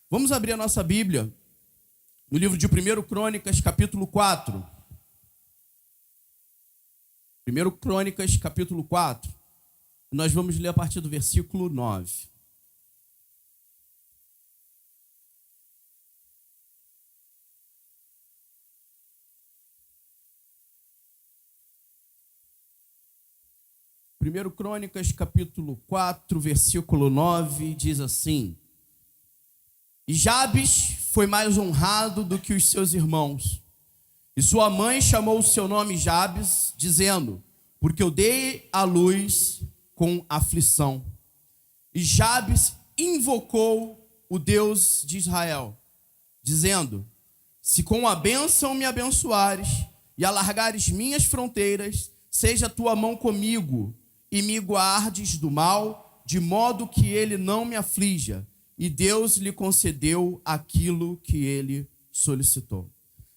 Vamos abrir a nossa Bíblia no livro de 1 Crônicas, capítulo 4. 1 Crônicas, capítulo 4. Nós vamos ler a partir do versículo 9. Primeiro Crônicas, capítulo 4, versículo 9, diz assim: E Jabes foi mais honrado do que os seus irmãos, e sua mãe chamou o seu nome Jabes, dizendo: Porque eu dei à luz com aflição. E Jabes invocou o Deus de Israel, dizendo: Se com a bênção me abençoares e alargares minhas fronteiras, seja a tua mão comigo, e me guardes do mal, de modo que ele não me aflija. E Deus lhe concedeu aquilo que ele solicitou.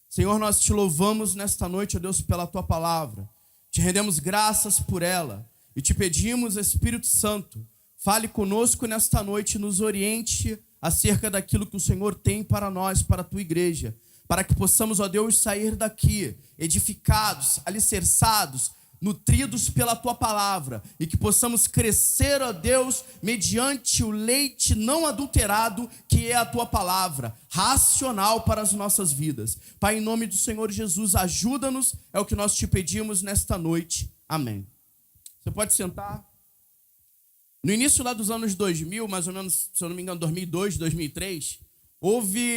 Senhor, nós te louvamos nesta noite, ó Deus, pela tua palavra. Te rendemos graças por ela e te pedimos, Espírito Santo, fale conosco nesta noite e nos oriente acerca daquilo que o Senhor tem para nós, para a tua igreja, para que possamos, ó Deus, sair daqui edificados, alicerçados, nutridos pela tua palavra, e que possamos crescer, ó Deus, mediante o leite não adulterado, que é a tua palavra, racional para as nossas vidas. Pai, em nome do Senhor Jesus, ajuda-nos, é o que nós te pedimos nesta noite. Amém. Você pode sentar. No início lá dos anos 2000, mais ou menos, se eu não me engano, 2002, 2003, houve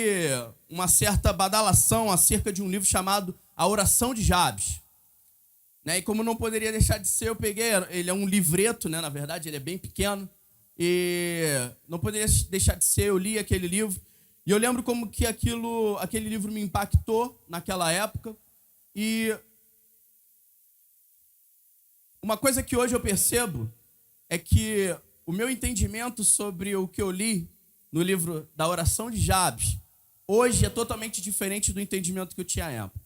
uma certa badalação acerca de um livro chamado A Oração de Jabes. E como não poderia deixar de ser, eu peguei, ele é um livreto, na verdade, ele é bem pequeno, e não poderia deixar de ser, eu li aquele livro, e eu lembro como que aquele livro me impactou naquela época, e uma coisa que hoje eu percebo é que o meu entendimento sobre o que eu li no livro da Oração de Jabes, hoje é totalmente diferente do entendimento que eu tinha à época.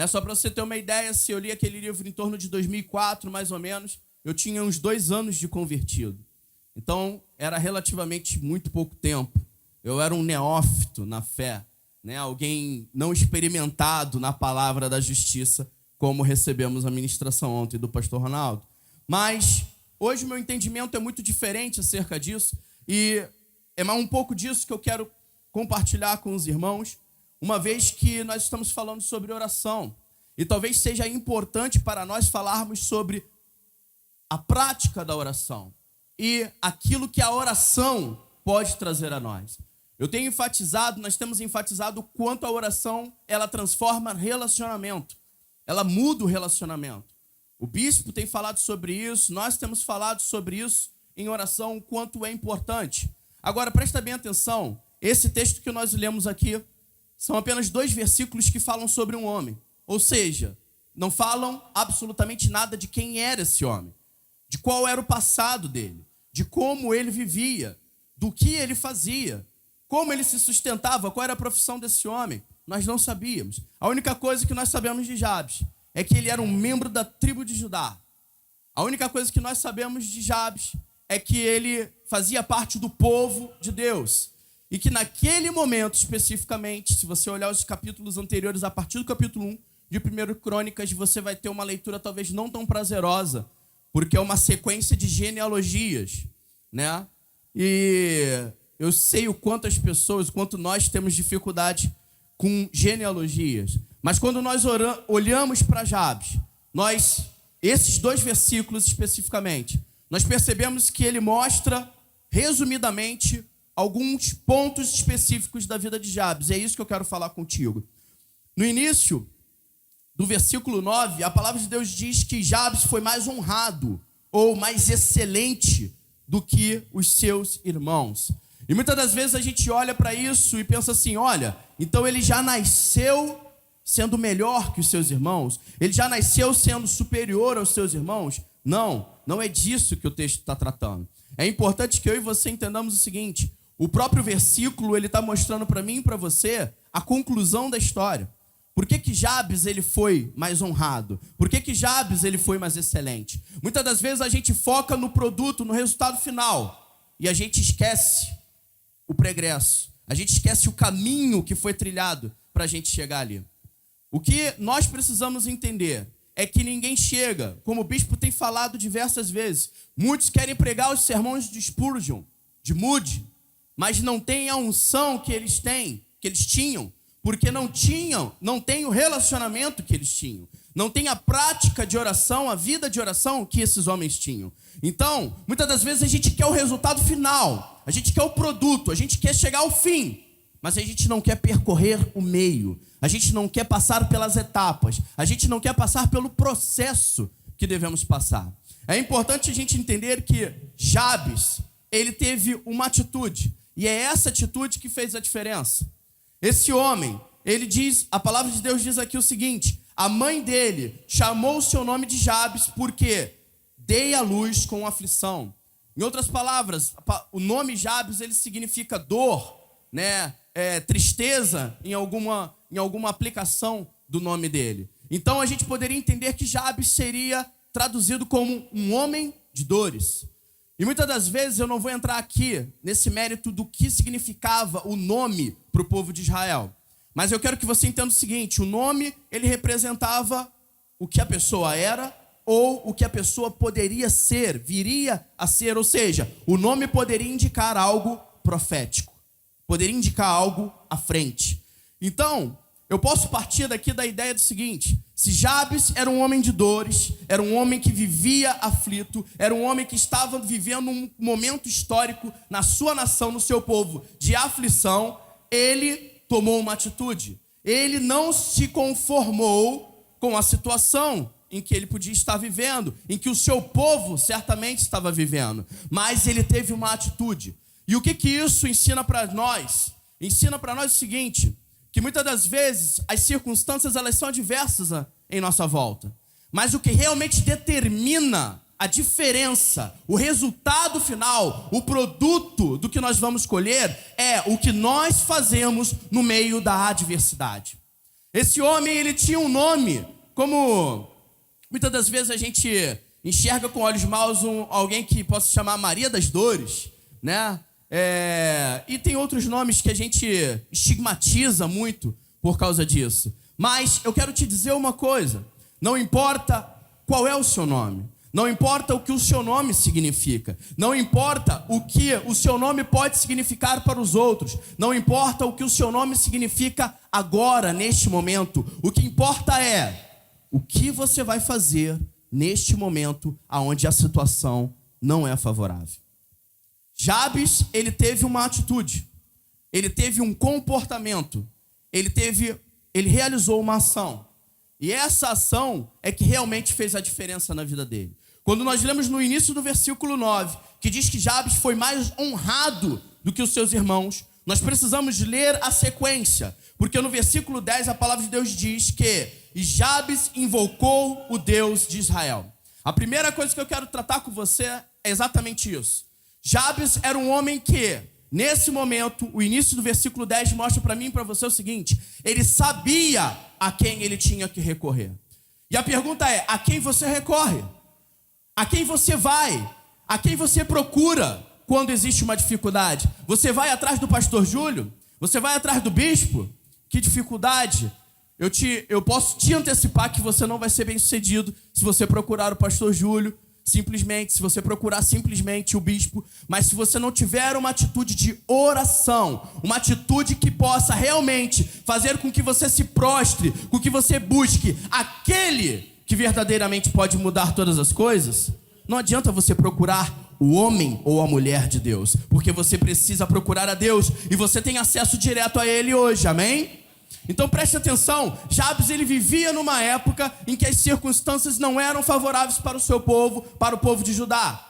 Só para você ter uma ideia, se eu li aquele livro em torno de 2004, mais ou menos, eu tinha uns 2 anos de convertido. Então, era relativamente muito pouco tempo. Eu era um neófito na fé, alguém não experimentado na palavra da justiça, como recebemos a ministração ontem do pastor Ronaldo. Mas, hoje, o meu entendimento é muito diferente acerca disso, e é mais um pouco disso que eu quero compartilhar com os irmãos, uma vez que nós estamos falando sobre oração. E talvez seja importante para nós falarmos sobre a prática da oração e aquilo que a oração pode trazer a nós. Nós temos enfatizado o quanto a oração, ela transforma relacionamento. Ela muda o relacionamento. O bispo tem falado sobre isso, nós temos falado sobre isso em oração, o quanto é importante. Agora, presta bem atenção, esse texto que nós lemos aqui, são apenas 2 versículos que falam sobre um homem. Ou seja, não falam absolutamente nada de quem era esse homem, de qual era o passado dele, de como ele vivia, do que ele fazia, como ele se sustentava, qual era a profissão desse homem. Nós não sabíamos. A única coisa que nós sabemos de Jabes é que ele era um membro da tribo de Judá. A única coisa que nós sabemos de Jabes é que ele fazia parte do povo de Deus. E que naquele momento especificamente, se você olhar os capítulos anteriores, a partir do capítulo 1 de 1 Crônicas, você vai ter uma leitura talvez não tão prazerosa, porque é uma sequência de genealogias, E eu sei o quanto as pessoas, o quanto nós temos dificuldade com genealogias. Mas quando nós olhamos para Jabes, esses 2 versículos especificamente, nós percebemos que ele mostra, resumidamente, alguns pontos específicos da vida de Jabes. É isso que eu quero falar contigo. No início do versículo 9, a palavra de Deus diz que Jabes foi mais honrado ou mais excelente do que os seus irmãos. E muitas das vezes a gente olha para isso e pensa assim, olha, então ele já nasceu sendo melhor que os seus irmãos? Ele já nasceu sendo superior aos seus irmãos? Não é disso que o texto está tratando. É importante que eu e você entendamos o seguinte: o próprio versículo, ele está mostrando para mim e para você a conclusão da história. Por que Jabes ele foi mais honrado? Por que Jabes ele foi mais excelente? Muitas das vezes a gente foca no produto, no resultado final, e a gente esquece o pregresso. A gente esquece o caminho que foi trilhado para a gente chegar ali. O que nós precisamos entender é que ninguém chega, como o bispo tem falado diversas vezes. Muitos querem pregar os sermões de Spurgeon, de Moody, mas não tem a unção que eles tinham, porque não tem o relacionamento que eles tinham. Não tem a prática de oração, a vida de oração que esses homens tinham. Então, muitas das vezes a gente quer o resultado final, a gente quer o produto, a gente quer chegar ao fim, mas a gente não quer percorrer o meio, a gente não quer passar pelas etapas, a gente não quer passar pelo processo que devemos passar. É importante a gente entender que Jabes, ele teve uma atitude, e é essa atitude que fez a diferença. Esse homem, a palavra de Deus diz aqui o seguinte: a mãe dele chamou o seu nome de Jabes porque dei à luz com aflição. Em outras palavras, o nome Jabes ele significa dor, né? Tristeza em alguma aplicação do nome dele. Então a gente poderia entender que Jabes seria traduzido como um homem de dores. E muitas das vezes eu não vou entrar aqui nesse mérito do que significava o nome para o povo de Israel. Mas eu quero que você entenda o seguinte: o nome ele representava o que a pessoa era ou o que a pessoa poderia ser, viria a ser. Ou seja, o nome poderia indicar algo profético, poderia indicar algo à frente. Então, eu posso partir daqui da ideia do seguinte: se Jabes era um homem de dores, era um homem que vivia aflito, era um homem que estava vivendo um momento histórico na sua nação, no seu povo, de aflição, ele tomou uma atitude. Ele não se conformou com a situação em que ele podia estar vivendo, em que o seu povo certamente estava vivendo, mas ele teve uma atitude. E o que isso ensina para nós? Ensina para nós o seguinte: que muitas das vezes as circunstâncias elas são adversas em nossa volta, mas o que realmente determina a diferença, o resultado final, o produto do que nós vamos colher é o que nós fazemos no meio da adversidade. Esse homem, ele tinha um nome, como muitas das vezes a gente enxerga com olhos maus alguém que possa se chamar Maria das Dores, né? E tem outros nomes que a gente estigmatiza muito por causa disso. Mas eu quero te dizer uma coisa: não importa qual é o seu nome, não importa o que o seu nome significa, não importa o que o seu nome pode significar para os outros, não importa o que o seu nome significa agora, neste momento. O que importa é o que você vai fazer neste momento onde a situação não é favorável. Jabes, ele teve uma atitude, ele teve um comportamento, ele realizou uma ação. E essa ação é que realmente fez a diferença na vida dele. Quando nós lemos no início do versículo 9, que diz que Jabes foi mais honrado do que os seus irmãos, nós precisamos ler a sequência, porque no versículo 10 a palavra de Deus diz que Jabes invocou o Deus de Israel. A primeira coisa que eu quero tratar com você é exatamente isso. Jabes era um homem que, nesse momento, o início do versículo 10 mostra para mim e para você o seguinte: ele sabia a quem ele tinha que recorrer. E a pergunta é: a quem você recorre? A quem você vai? A quem você procura quando existe uma dificuldade? Você vai atrás do pastor Júlio? Você vai atrás do bispo? Que dificuldade? Eu posso te antecipar que você não vai ser bem sucedido se você procurar o pastor Júlio, se você procurar simplesmente o bispo. Mas se você não tiver uma atitude de oração, uma atitude que possa realmente fazer com que você se prostre, com que você busque aquele que verdadeiramente pode mudar todas as coisas, não adianta você procurar o homem ou a mulher de Deus, porque você precisa procurar a Deus e você tem acesso direto a Ele hoje, amém? Então preste atenção, Jabes ele vivia numa época em que as circunstâncias não eram favoráveis para o seu povo, para o povo de Judá,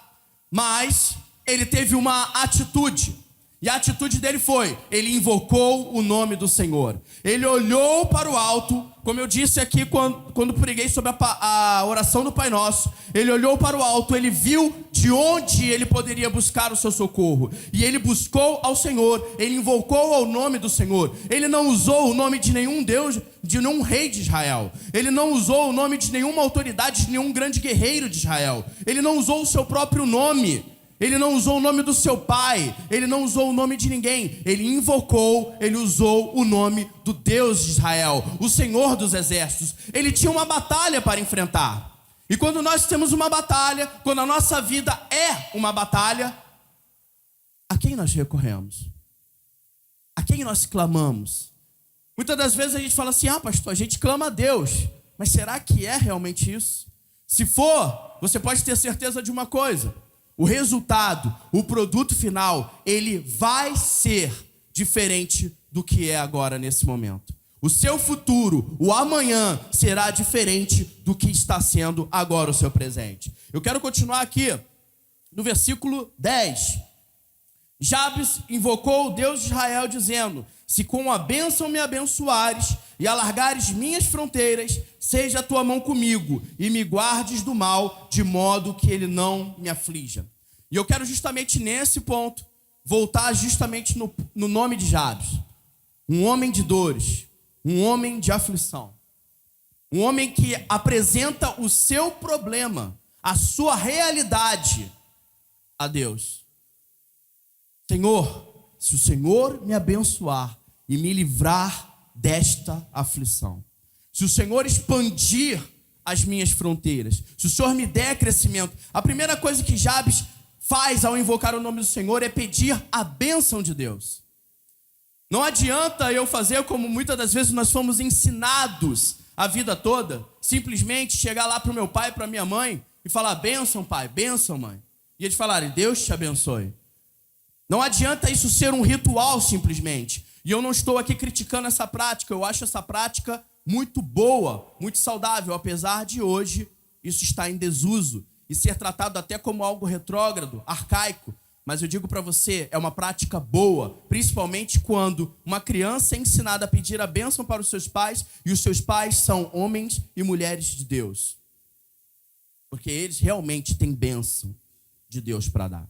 mas ele teve uma atitude. E a atitude dele foi, ele invocou o nome do Senhor. Ele olhou para o alto, como eu disse aqui quando preguei sobre a oração do Pai Nosso. Ele olhou para o alto, ele viu de onde ele poderia buscar o seu socorro. E ele buscou ao Senhor, ele invocou ao nome do Senhor. Ele não usou o nome de nenhum Deus, de nenhum rei de Israel. Ele não usou o nome de nenhuma autoridade, de nenhum grande guerreiro de Israel. Ele não usou o seu próprio nome. Ele não usou o nome do seu pai, ele não usou o nome de ninguém. Ele invocou, ele usou o nome do Deus de Israel, o Senhor dos exércitos. Ele tinha uma batalha para enfrentar. E quando nós temos uma batalha, quando a nossa vida é uma batalha, a quem nós recorremos? A quem nós clamamos? Muitas das vezes a gente fala assim, pastor, a gente clama a Deus. Mas será que é realmente isso? Se for, você pode ter certeza de uma coisa. O resultado, o produto final, ele vai ser diferente do que é agora nesse momento. O seu futuro, o amanhã, será diferente do que está sendo agora o seu presente. Eu quero continuar aqui no versículo 10. Jabes invocou o Deus de Israel dizendo: se com a bênção me abençoares e alargares minhas fronteiras, seja a tua mão comigo e me guardes do mal, de modo que ele não me aflija. E eu quero justamente nesse ponto voltar justamente no nome de Jabes. Um homem de dores, um homem de aflição, um homem que apresenta o seu problema, a sua realidade a Deus. Senhor, se o Senhor me abençoar e me livrar desta aflição, se o Senhor expandir as minhas fronteiras, se o Senhor me der crescimento, a primeira coisa que Jabes faz ao invocar o nome do Senhor é pedir a bênção de Deus. Não adianta eu fazer como muitas das vezes nós fomos ensinados a vida toda, simplesmente chegar lá para o meu pai e para a minha mãe e falar: bênção pai, bênção mãe, e eles falarem: Deus te abençoe. Não adianta isso ser um ritual simplesmente. E eu não estou aqui criticando essa prática, eu acho essa prática muito boa, muito saudável, apesar de hoje isso estar em desuso e ser tratado até como algo retrógrado, arcaico. Mas eu digo para você, é uma prática boa, principalmente quando uma criança é ensinada a pedir a bênção para os seus pais e os seus pais são homens e mulheres de Deus. Porque eles realmente têm bênção de Deus para dar.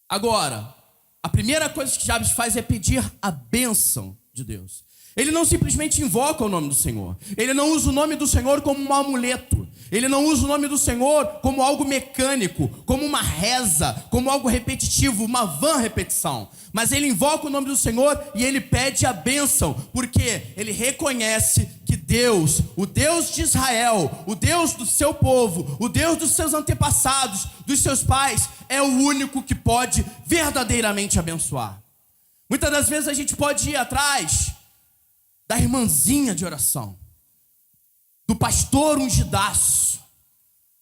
Agora, a primeira coisa que Jabes faz é pedir a bênção de Deus. Ele não simplesmente invoca o nome do Senhor. Ele não usa o nome do Senhor como um amuleto. Ele não usa o nome do Senhor como algo mecânico, como uma reza, como algo repetitivo, uma vã repetição. Mas ele invoca o nome do Senhor e ele pede a bênção, porque ele reconhece que Deus, o Deus de Israel, o Deus do seu povo, o Deus dos seus antepassados, dos seus pais, é o único que pode verdadeiramente abençoar. Muitas das vezes a gente pode ir atrás da irmãzinha de oração, do pastor ungidaço,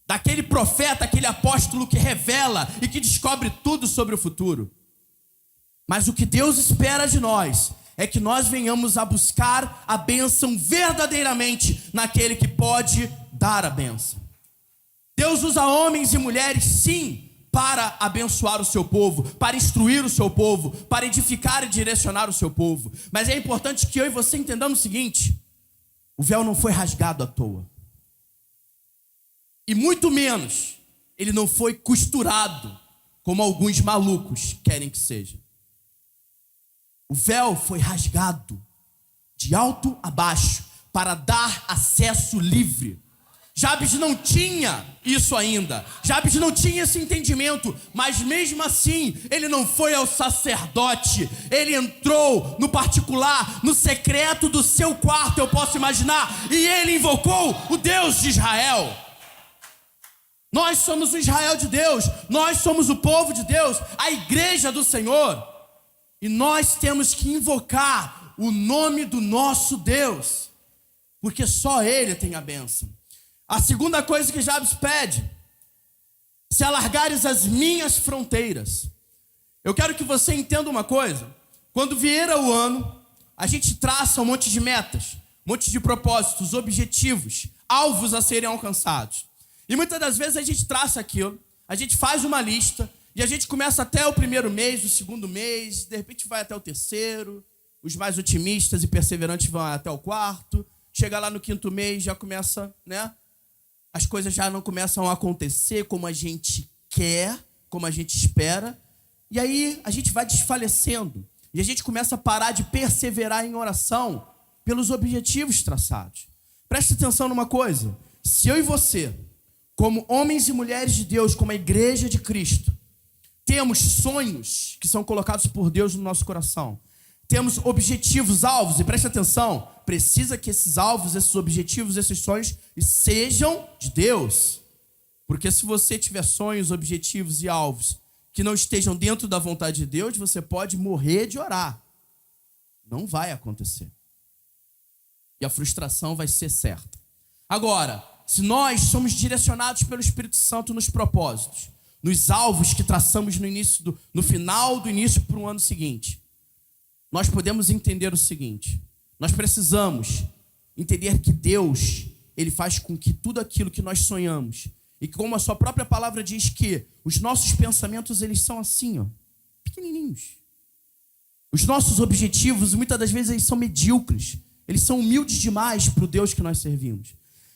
daquele profeta, aquele apóstolo que revela e que descobre tudo sobre o futuro. Mas o que Deus espera de nós é que nós venhamos a buscar a bênção verdadeiramente naquele que pode dar a bênção. Deus usa homens e mulheres, sim, para abençoar o seu povo, para instruir o seu povo, para edificar e direcionar o seu povo. Mas é importante que eu e você entendamos o seguinte: o véu não foi rasgado à toa. E muito menos, ele não foi costurado, como alguns malucos querem que seja. O véu foi rasgado de alto a baixo para dar acesso livre. Jabes não tinha isso ainda. Jabes não tinha esse entendimento. Mas mesmo assim, ele não foi ao sacerdote. Ele entrou no particular, no secreto do seu quarto, eu posso imaginar. E ele invocou o Deus de Israel. Nós somos o Israel de Deus. Nós somos o povo de Deus, a igreja do Senhor. E nós temos que invocar o nome do nosso Deus, porque só Ele tem a bênção. A segunda coisa que Jabes pede: se alargares as minhas fronteiras. Eu quero que você entenda uma coisa. Quando vier o ano, a gente traça um monte de metas, um monte de propósitos, objetivos, alvos a serem alcançados. E muitas das vezes a gente traça aquilo, a gente faz uma lista, e a gente começa até o primeiro mês, o segundo mês, de repente vai até o terceiro, os mais otimistas e perseverantes vão até o quarto, chega lá no quinto mês, já começa, né? As coisas já não começam a acontecer como a gente quer, como a gente espera, e aí a gente vai desfalecendo, e a gente começa a parar de perseverar em oração pelos objetivos traçados. Preste atenção numa coisa: se eu e você, como homens e mulheres de Deus, como a igreja de Cristo, Temos sonhos que são colocados por Deus no nosso coração. Temos objetivos, alvos, e preste atenção, precisa que esses alvos, esses objetivos, esses sonhos sejam de Deus. Porque se você tiver sonhos, objetivos e alvos que não estejam dentro da vontade de Deus, você pode morrer de orar. Não vai acontecer. E a frustração vai ser certa. Agora, se nós somos direcionados pelo Espírito Santo nos propósitos, nos alvos que traçamos no final do início para o ano seguinte, nós podemos entender o seguinte: nós precisamos entender que Deus, Ele faz com que tudo aquilo que nós sonhamos, e que, como a sua própria palavra diz, que os nossos pensamentos, eles são assim, ó, pequenininhos. Os nossos objetivos, muitas das vezes, eles são medíocres. Eles são humildes demais para o Deus que nós servimos.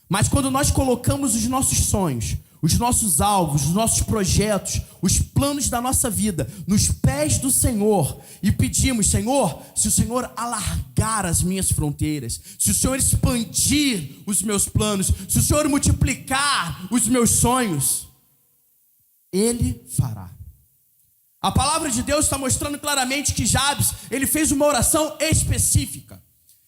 Mas quando nós colocamos os nossos sonhos, os nossos alvos, os nossos projetos, os planos da nossa vida nos pés do Senhor e pedimos: Senhor, se o Senhor alargar as minhas fronteiras, se o Senhor expandir os meus planos, se o Senhor multiplicar os meus sonhos, Ele fará. A palavra de Deus está mostrando claramente que Jabes, ele fez uma oração específica.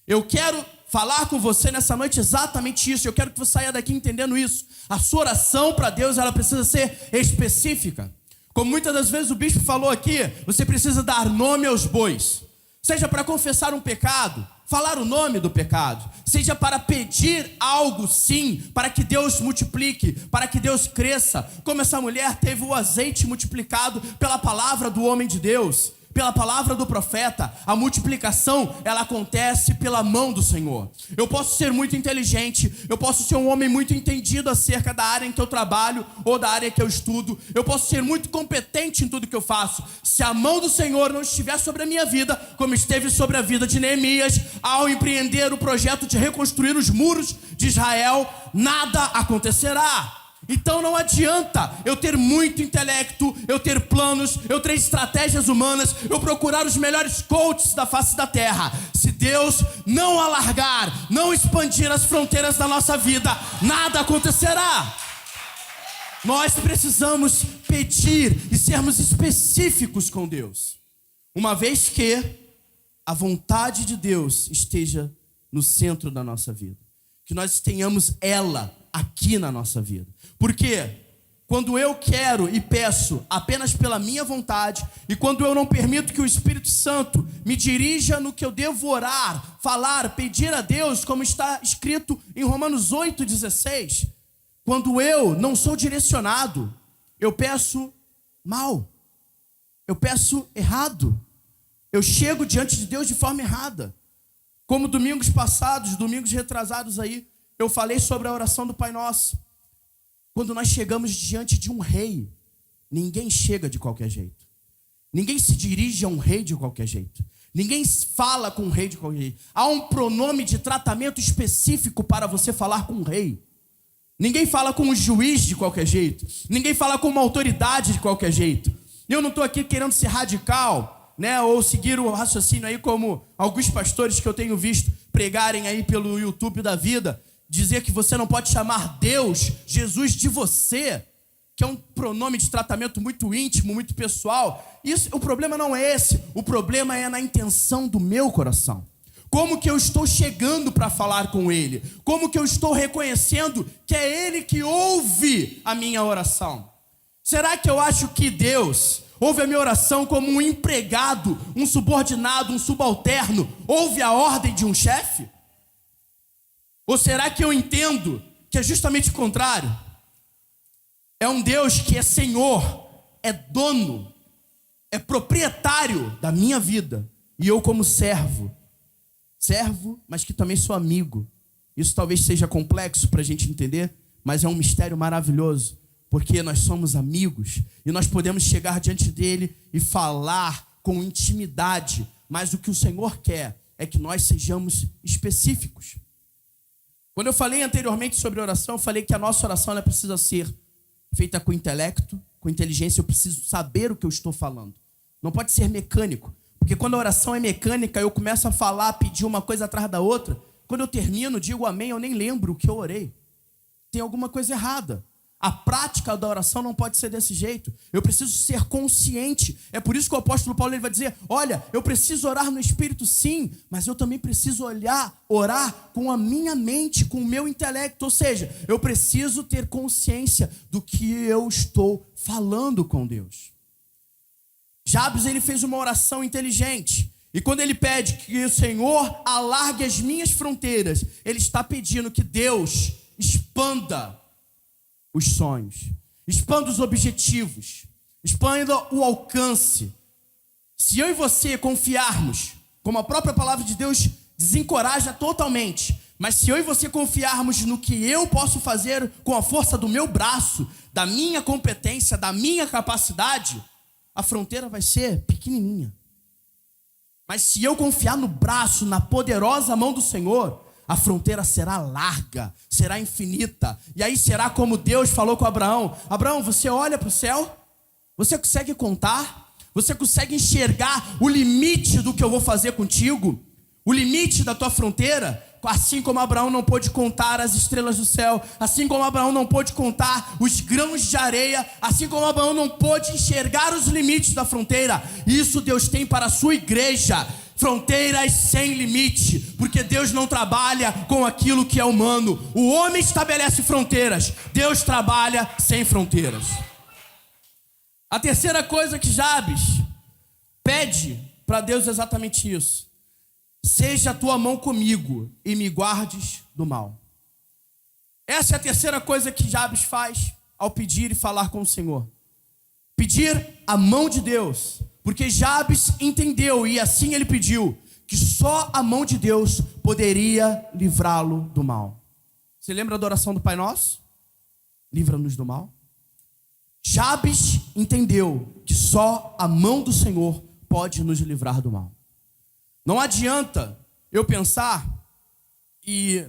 Eu quero falar com você nessa noite exatamente isso. Eu quero que você saia daqui entendendo isso. A sua oração para Deus, ela precisa ser específica. Como muitas das vezes o bispo falou aqui, você precisa dar nome aos bois. Seja para confessar um pecado, falar o nome do pecado. Seja para pedir algo, sim, para que Deus multiplique, para que Deus cresça. Como essa mulher teve o azeite multiplicado pela palavra do homem de Deus, pela palavra do profeta. A multiplicação, ela acontece pela mão do Senhor. Eu posso ser muito inteligente, eu posso ser um homem muito entendido acerca da área em que eu trabalho ou da área que eu estudo, eu posso ser muito competente em tudo que eu faço. Se a mão do Senhor não estiver sobre a minha vida, como esteve sobre a vida de Neemias, ao empreender o projeto de reconstruir os muros de Israel, nada acontecerá. Então não adianta eu ter muito intelecto, eu ter planos, eu ter estratégias humanas, eu procurar os melhores coaches da face da terra. Se Deus não alargar, não expandir as fronteiras da nossa vida, nada acontecerá. Nós precisamos pedir e sermos específicos com Deus, uma vez que a vontade de Deus esteja no centro da nossa vida, que nós tenhamos ela aqui na nossa vida. Porque quando eu quero e peço apenas pela minha vontade, e quando eu não permito que o Espírito Santo me dirija no que eu devo orar, falar, pedir a Deus, como está escrito em Romanos 8,16, quando eu não sou direcionado, eu peço mal, eu peço errado, eu chego diante de Deus de forma errada. Como domingos passados, domingos retrasados aí, eu falei sobre a oração do Pai Nosso. Quando nós chegamos diante de um rei, ninguém chega de qualquer jeito. Ninguém se dirige a um rei de qualquer jeito. Ninguém fala com um rei de qualquer jeito. Há um pronome de tratamento específico para você falar com um rei. Ninguém fala com um juiz de qualquer jeito. Ninguém fala com uma autoridade de qualquer jeito. Eu não estou aqui querendo ser radical, né, ou seguir o raciocínio aí como alguns pastores que eu tenho visto pregarem aí pelo YouTube da vida, dizer que você não pode chamar Deus, Jesus, de você, que é um pronome de tratamento muito íntimo, muito pessoal. Isso, o problema não é esse. O problema é na intenção do meu coração. Como que eu estou chegando para falar com Ele? Como que eu estou reconhecendo que é Ele que ouve a minha oração? Será que eu acho que Deus ouve a minha oração como um empregado, um subordinado, um subalterno ouve a ordem de um chefe? Ou será que eu entendo que é justamente o contrário? É um Deus que é Senhor, é dono, é proprietário da minha vida. E eu como servo, mas que também sou amigo. Isso talvez seja complexo para a gente entender, mas é um mistério maravilhoso. Porque nós somos amigos e nós podemos chegar diante dele e falar com intimidade. Mas o que o Senhor quer é que nós sejamos específicos. Quando eu falei anteriormente sobre oração, eu falei que a nossa oração ela precisa ser feita com intelecto, com inteligência. Eu preciso saber o que eu estou falando. Não pode ser mecânico. Porque quando a oração é mecânica, eu começo a falar, pedir uma coisa atrás da outra. Quando eu termino, digo amém, eu nem lembro o que eu orei. Tem alguma coisa errada. A prática da oração não pode ser desse jeito. Eu preciso ser consciente. É por isso que o apóstolo Paulo ele vai dizer, olha, eu preciso orar no Espírito sim, mas eu também preciso orar com a minha mente, com o meu intelecto. Ou seja, eu preciso ter consciência do que eu estou falando com Deus. Jabes ele fez uma oração inteligente. E quando ele pede que o Senhor alargue as minhas fronteiras, ele está pedindo que Deus expanda os sonhos, expanda os objetivos, expanda o alcance. Se eu e você confiarmos, como a própria palavra de Deus desencoraja totalmente, mas se eu e você confiarmos no que eu posso fazer com a força do meu braço, da minha competência, da minha capacidade, a fronteira vai ser pequenininha. Mas se eu confiar no braço, na poderosa mão do Senhor, a fronteira será larga, será infinita. E aí será como Deus falou com Abraão. Abraão, você olha para o céu? Você consegue contar? Você consegue enxergar o limite do que eu vou fazer contigo? O limite da tua fronteira? Assim como Abraão não pôde contar as estrelas do céu, assim como Abraão não pôde contar os grãos de areia, assim como Abraão não pôde enxergar os limites da fronteira, isso Deus tem para a sua igreja. Fronteiras sem limite, porque Deus não trabalha com aquilo que é humano. O homem estabelece fronteiras, Deus trabalha sem fronteiras. A terceira coisa que Jabes pede para Deus é exatamente isso: seja a tua mão comigo e me guardes do mal. Essa é a terceira coisa que Jabes faz ao pedir e falar com o Senhor. Pedir a mão de Deus. Porque Jabes entendeu, e assim ele pediu, que só a mão de Deus poderia livrá-lo do mal. Você lembra da oração do Pai Nosso? Livra-nos do mal. Jabes entendeu que só a mão do Senhor pode nos livrar do mal. Não adianta eu pensar, e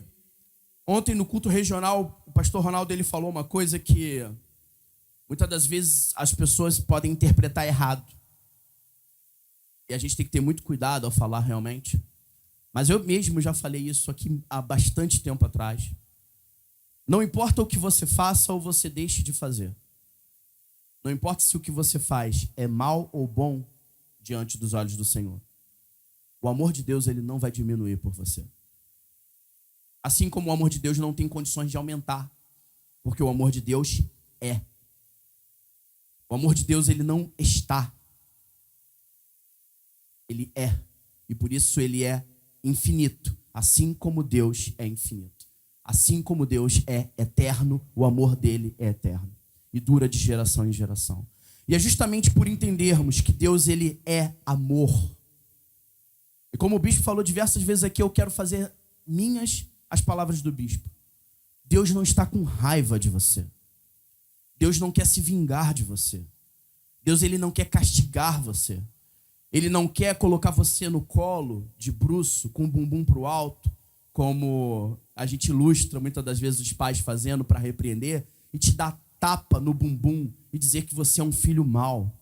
ontem no culto regional, o pastor Ronaldo ele falou uma coisa que muitas das vezes as pessoas podem interpretar errado. E a gente tem que ter muito cuidado ao falar realmente. Mas eu mesmo já falei isso aqui há bastante tempo atrás. Não importa o que você faça ou você deixe de fazer. Não importa se o que você faz é mal ou bom diante dos olhos do Senhor. O amor de Deus ele não vai diminuir por você. Assim como o amor de Deus não tem condições de aumentar. Porque o amor de Deus é. O amor de Deus ele não está. Ele é, e por isso ele é infinito, assim como Deus é infinito. Assim como Deus é eterno, o amor dele é eterno e dura de geração em geração. E é justamente por entendermos que Deus ele é amor. E como o bispo falou diversas vezes aqui, eu quero fazer minhas as palavras do bispo. Deus não está com raiva de você. Deus não quer se vingar de você. Deus ele não quer castigar você. Ele não quer colocar você no colo, de bruço, com o bumbum para o alto, como a gente ilustra muitas das vezes os pais fazendo para repreender, e te dar tapa no bumbum e dizer que você é um filho mau.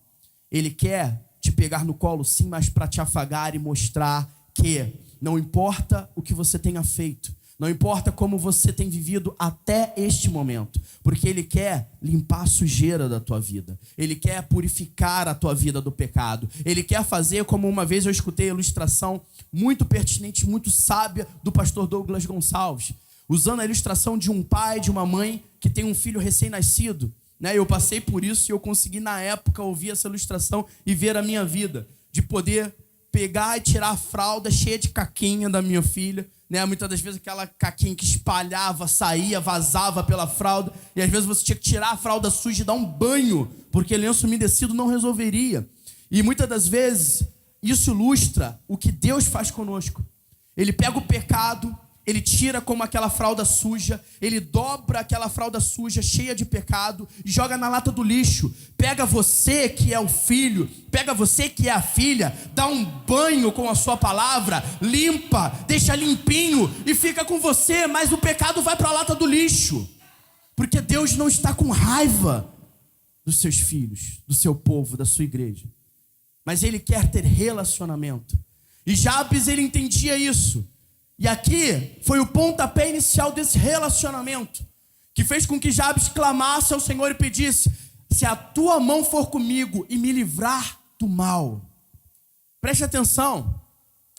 Ele quer te pegar no colo sim, mas para te afagar e mostrar que não importa o que você tenha feito, não importa como você tem vivido até este momento, porque Ele quer limpar a sujeira da tua vida. Ele quer purificar a tua vida do pecado. Ele quer fazer, como uma vez eu escutei a ilustração muito pertinente, muito sábia do pastor Douglas Gonçalves, usando a ilustração de um pai, de uma mãe que tem um filho recém-nascido. Eu passei por isso e eu consegui na época ouvir essa ilustração e ver a minha vida, de poder pegar e tirar a fralda cheia de caquinha da minha filha, muitas das vezes aquela caquinha que espalhava, saía, vazava pela fralda, e às vezes você tinha que tirar a fralda suja e dar um banho, porque lenço umedecido não resolveria. E muitas das vezes isso ilustra o que Deus faz conosco. Ele pega o pecado, ele tira como aquela fralda suja, ele dobra aquela fralda suja cheia de pecado e joga na lata do lixo. Pega você que é o filho, pega você que é a filha, dá um banho com a sua palavra, limpa, deixa limpinho e fica com você, mas o pecado vai para a lata do lixo. Porque Deus não está com raiva dos seus filhos, do seu povo, da sua igreja. Mas Ele quer ter relacionamento. E Jabes, ele entendia isso. E aqui foi o pontapé inicial desse relacionamento, que fez com que Jabes clamasse ao Senhor e pedisse: se a tua mão for comigo e me livrar do mal. Preste atenção,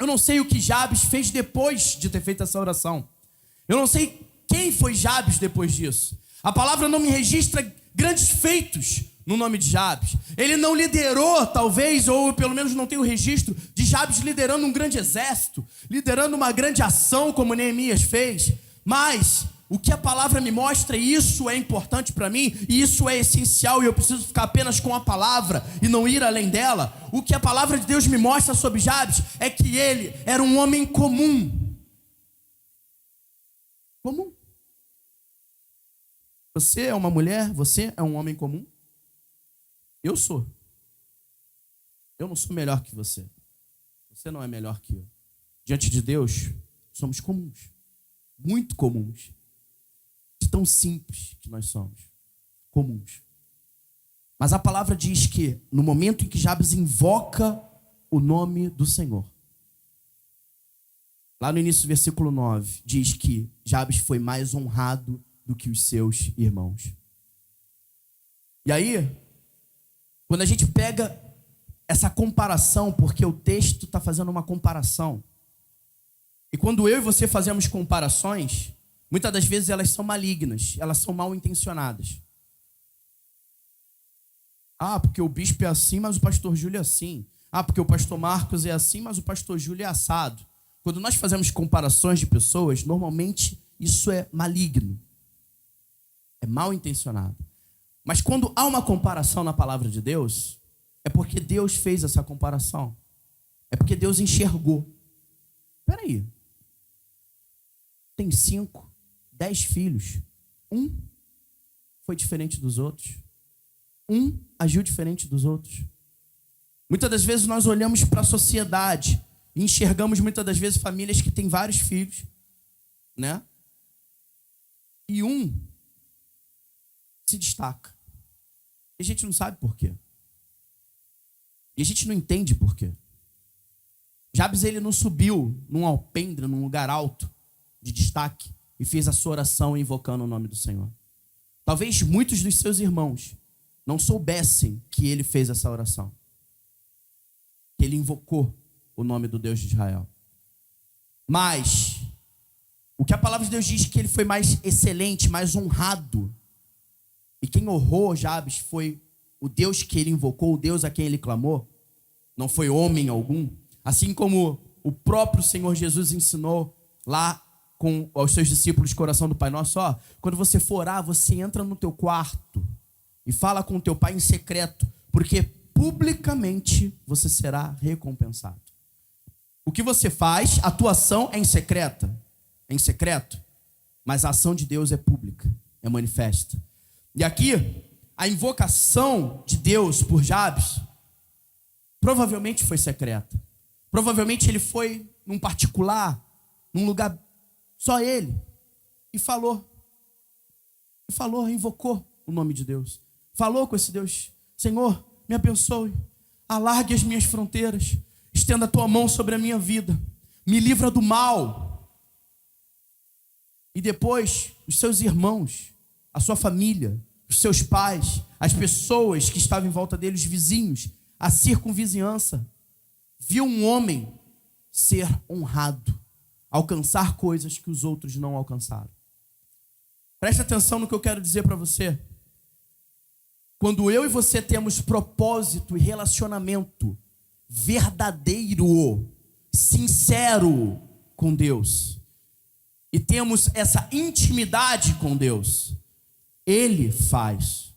eu não sei o que Jabes fez depois de ter feito essa oração. Eu não sei quem foi Jabes depois disso. A palavra não me registra grandes feitos no nome de Jabes. Ele não liderou, talvez, ou pelo menos não tem o registro de Jabes liderando um grande exército, liderando uma grande ação como Neemias fez. Mas o que a palavra me mostra, e isso é importante para mim, e isso é essencial, e eu preciso ficar apenas com a palavra e não ir além dela. O que a palavra de Deus me mostra sobre Jabes é que ele era um homem comum. Comum. Você é uma mulher, você é um homem comum? Eu sou. Eu não sou melhor que você. Você não é melhor que eu. Diante de Deus, somos comuns. Muito comuns. De tão simples que nós somos. Comuns. Mas a palavra diz que no momento em que Jabes invoca o nome do Senhor, lá no início do versículo 9, diz que Jabes foi mais honrado do que os seus irmãos. E aí, quando a gente pega essa comparação, porque o texto está fazendo uma comparação, e quando eu e você fazemos comparações, muitas das vezes elas são malignas, elas são mal intencionadas. Ah, porque o bispo é assim, mas o pastor Júlio é assim. Ah, porque o pastor Marcos é assim, mas o pastor Júlio é assado. Quando nós fazemos comparações de pessoas, normalmente isso é maligno. É mal intencionado. Mas quando há uma comparação na palavra de Deus, é porque Deus fez essa comparação. É porque Deus enxergou. Espera aí. Tem 5, 10 filhos. Um foi diferente dos outros. Um agiu diferente dos outros. Muitas das vezes nós olhamos para a sociedade e enxergamos muitas das vezes famílias que têm vários filhos, né? E um se destaca. E a gente não sabe por quê. E a gente não entende por quê. Jabes, ele não subiu num alpendre, num lugar alto de destaque e fez a sua oração invocando o nome do Senhor. Talvez muitos dos seus irmãos não soubessem que ele fez essa oração. Que ele invocou o nome do Deus de Israel. Mas o que a palavra de Deus diz que ele foi mais excelente, mais honrado. E quem honrou Jabes foi o Deus que ele invocou, o Deus a quem ele clamou. Não foi homem algum. Assim como o próprio Senhor Jesus ensinou lá com os seus discípulos, coração do Pai Nosso, ó, quando você for orar, você entra no teu quarto e fala com o teu pai em secreto, porque publicamente você será recompensado. O que você faz, a tua ação é em secreto, mas a ação de Deus é pública, é manifesta. E aqui, a invocação de Deus por Jabes provavelmente foi secreta. Provavelmente ele foi num particular, num lugar só ele, e falou, invocou o nome de Deus. Falou com esse Deus: Senhor, me abençoe, alargue as minhas fronteiras, estenda a tua mão sobre a minha vida, me livra do mal. E depois, os seus irmãos, a sua família, os seus pais, as pessoas que estavam em volta dele, os vizinhos, a circunvizinhança, viu um homem ser honrado, alcançar coisas que os outros não alcançaram. Preste atenção no que eu quero dizer para você. Quando eu e você temos propósito e relacionamento verdadeiro, sincero com Deus, e temos essa intimidade com Deus, Ele faz.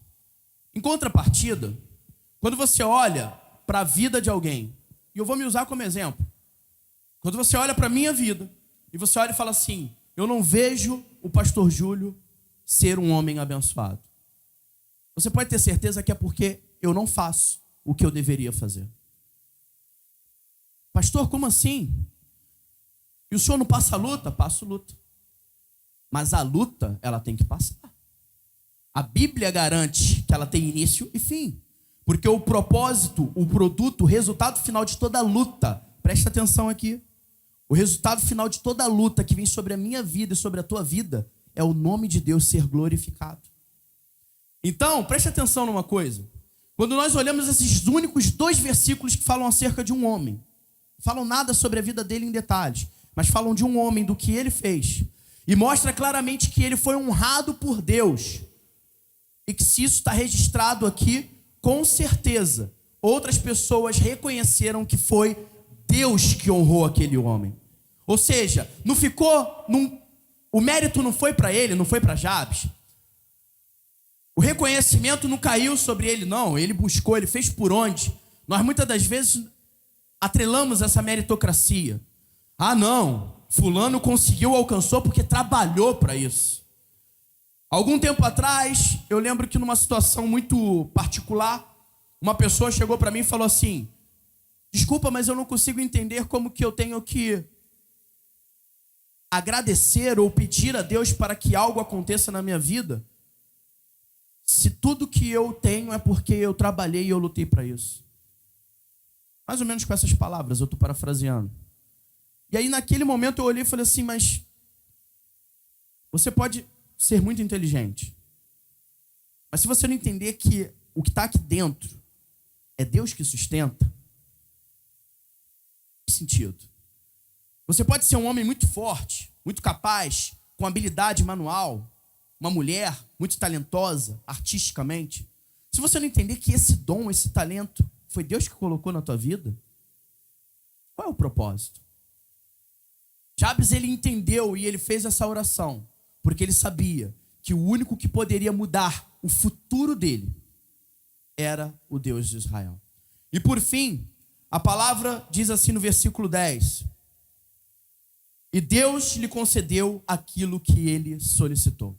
Em contrapartida, quando você olha para a vida de alguém, e eu vou me usar como exemplo, quando você olha para a minha vida, e você olha e fala assim: eu não vejo o pastor Júlio ser um homem abençoado. Você pode ter certeza que é porque eu não faço o que eu deveria fazer. Pastor, como assim? E o senhor não passa luta? Passo luta. Mas a luta, ela tem que passar. A Bíblia garante que ela tem início e fim. Porque o propósito, o produto, o resultado final de toda luta, presta atenção aqui, o resultado final de toda luta que vem sobre a minha vida e sobre a tua vida é o nome de Deus ser glorificado. Então, preste atenção numa coisa. Quando nós olhamos esses únicos 2 versículos que falam acerca de um homem, não falam nada sobre a vida dele em detalhes, mas falam de um homem, do que ele fez, e mostra claramente que ele foi honrado por Deus, e que se isso está registrado aqui, com certeza, outras pessoas reconheceram que foi Deus que honrou aquele homem. Ou seja, não ficou, o mérito não foi para ele, não foi para Jabes. O reconhecimento não caiu sobre ele, não. Ele buscou, ele fez por onde. Nós muitas das vezes atrelamos essa meritocracia. Ah, não, fulano conseguiu, alcançou porque trabalhou para isso. Algum tempo atrás, eu lembro que numa situação muito particular, uma pessoa chegou para mim e falou assim: desculpa, mas eu não consigo entender como que eu tenho que agradecer ou pedir a Deus para que algo aconteça na minha vida, se tudo que eu tenho é porque eu trabalhei e eu lutei para isso. Mais ou menos com essas palavras, eu estou parafraseando. E aí naquele momento eu olhei e falei assim: mas você pode ser muito inteligente, mas se você não entender que o que está aqui dentro é Deus que sustenta, não tem sentido. Você pode ser um homem muito forte, muito capaz, com habilidade manual, uma mulher muito talentosa, artisticamente. Se você não entender que esse dom, esse talento, foi Deus que colocou na tua vida, qual é o propósito? Jabes, ele entendeu e ele fez essa oração, porque ele sabia que o único que poderia mudar o futuro dele era o Deus de Israel. E por fim, a palavra diz assim no versículo 10: e Deus lhe concedeu aquilo que ele solicitou.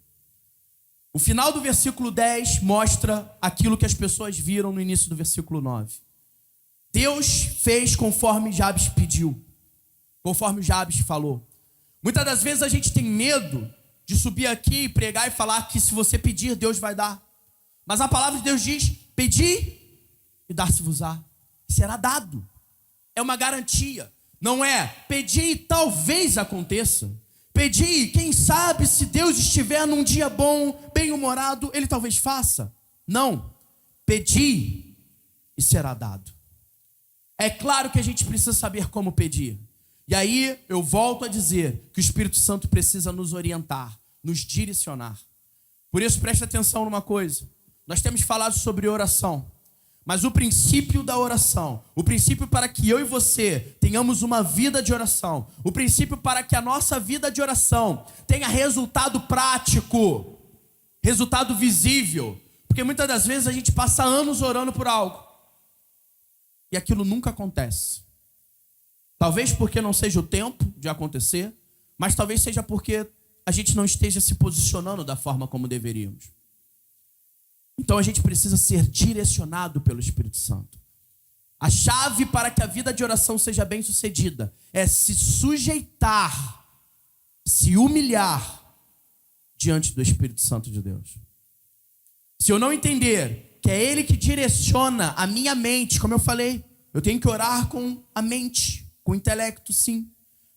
O final do versículo 10 mostra aquilo que as pessoas viram no início do versículo 9. Deus fez conforme Jabes pediu, conforme Jabes falou. Muitas das vezes a gente tem medo de subir aqui e pregar e falar que se você pedir, Deus vai dar. Mas a palavra de Deus diz: pedi e dar-se-vos-á, será dado. É uma garantia. Não é pedi e talvez aconteça. Pedi, quem sabe, se Deus estiver num dia bom, bem-humorado, Ele talvez faça. Não. Pedi e será dado. É claro que a gente precisa saber como pedir. E aí eu volto a dizer que o Espírito Santo precisa nos orientar, nos direcionar. Por isso, preste atenção numa coisa. Nós temos falado sobre oração. Mas o princípio da oração, o princípio para que eu e você tenhamos uma vida de oração, o princípio para que a nossa vida de oração tenha resultado prático, resultado visível, porque muitas das vezes a gente passa anos orando por algo e aquilo nunca acontece. Talvez porque não seja o tempo de acontecer, mas talvez seja porque a gente não esteja se posicionando da forma como deveríamos. Então a gente precisa ser direcionado pelo Espírito Santo. A chave para que a vida de oração seja bem sucedida é se sujeitar, se humilhar diante do Espírito Santo de Deus. Se eu não entender que é Ele que direciona a minha mente, como eu falei, eu tenho que orar com a mente, com o intelecto, sim.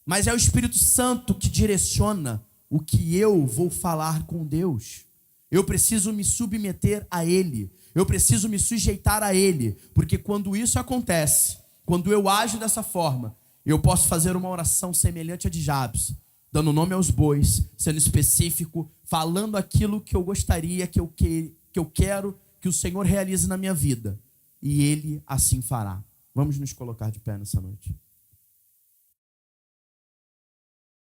Mas é o Espírito Santo que direciona o que eu vou falar com Deus. Eu preciso me submeter a Ele. Eu preciso me sujeitar a Ele. Porque quando isso acontece, quando eu ajo dessa forma, eu posso fazer uma oração semelhante a de Jabes, dando nome aos bois, sendo específico, falando aquilo que eu gostaria, que eu quero que o Senhor realize na minha vida. E Ele assim fará. Vamos nos colocar de pé nessa noite.